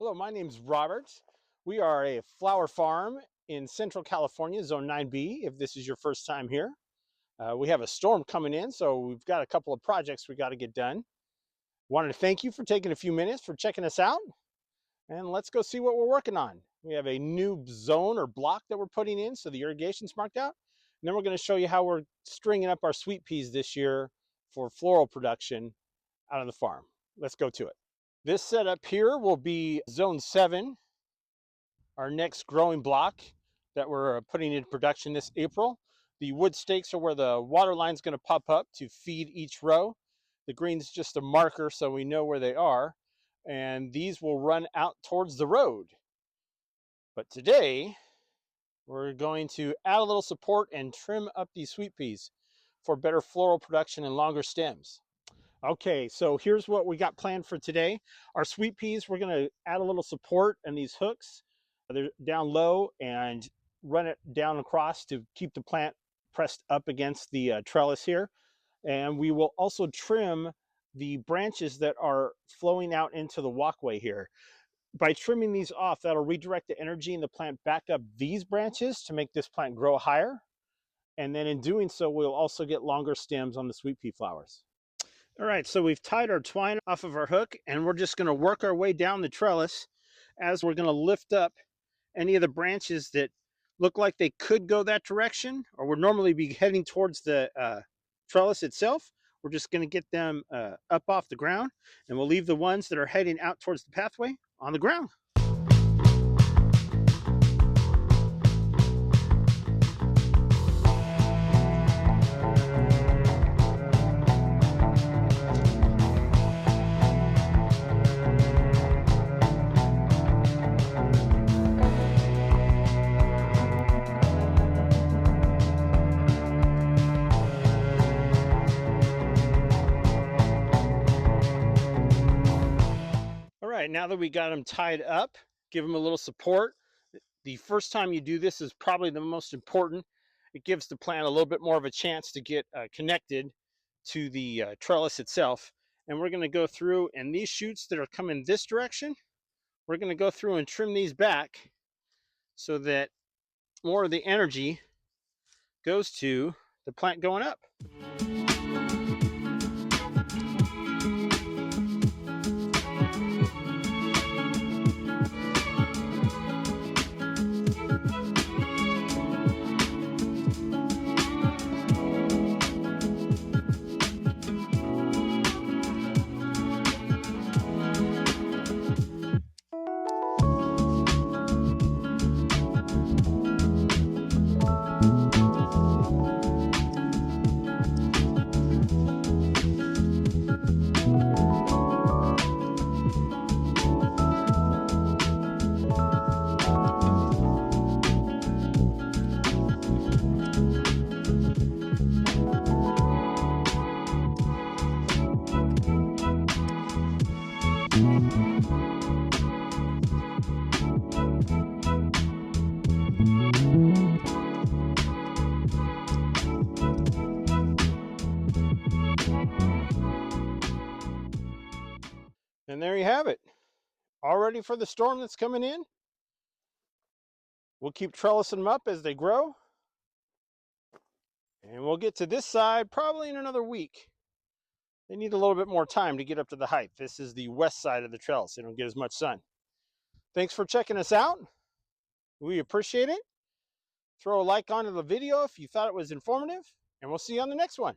Hello, my name's Robert. We are a flower farm in Central California, Zone 9B, if this is your first time here. We have a storm coming in, so we've got a couple of projects we got to get done. Wanted to thank you for taking a few minutes for checking us out, and let's go see what we're working on. We have a new zone or block that we're putting in, so the irrigation's marked out. And then we're going to show you how we're stringing up our sweet peas this year for floral production out of the farm. Let's go to it. This setup here will be zone 7, our next growing block that we're putting into production this April. The wood stakes are where the water line is going to pop up to feed each row. The green's just a marker so we know where they are. And these will run out towards the road. But today, we're going to add a little support and trim up these sweet peas for better floral production and longer stems. Okay, so here's what we got planned for today. Our sweet peas, we're going to add a little support and these hooks. They're down low and run it down across to keep the plant pressed up against the trellis here. And we will also trim the branches that are flowing out into the walkway here. By trimming these off, that'll redirect the energy in the plant back up these branches to make this plant grow higher. And then in doing so, we'll also get longer stems on the sweet pea flowers. All right, so we've tied our twine off of our hook, and we're just going to work our way down the trellis as we're going to lift up any of the branches that look like they could go that direction or would normally be heading towards the trellis itself. We're just going to get them up off the ground, and we'll leave the ones that are heading out towards the pathway on the ground. All right, now that we got them tied up, give them a little support. The first time you do this is probably the most important. It gives the plant a little bit more of a chance to get connected to the trellis itself. And we're going to go through, and these shoots that are coming this direction, we're going to go through and trim these back so that more of the energy goes to the plant going up. And there you have it. All ready for the storm that's coming in. We'll keep trellising them up as they grow. And we'll get to this side probably in another week. They need a little bit more time to get up to the height. This is the west side of the trellis. They don't get as much sun. Thanks for checking us out. We appreciate it. Throw a like onto the video if you thought it was informative, and we'll see you on the next one.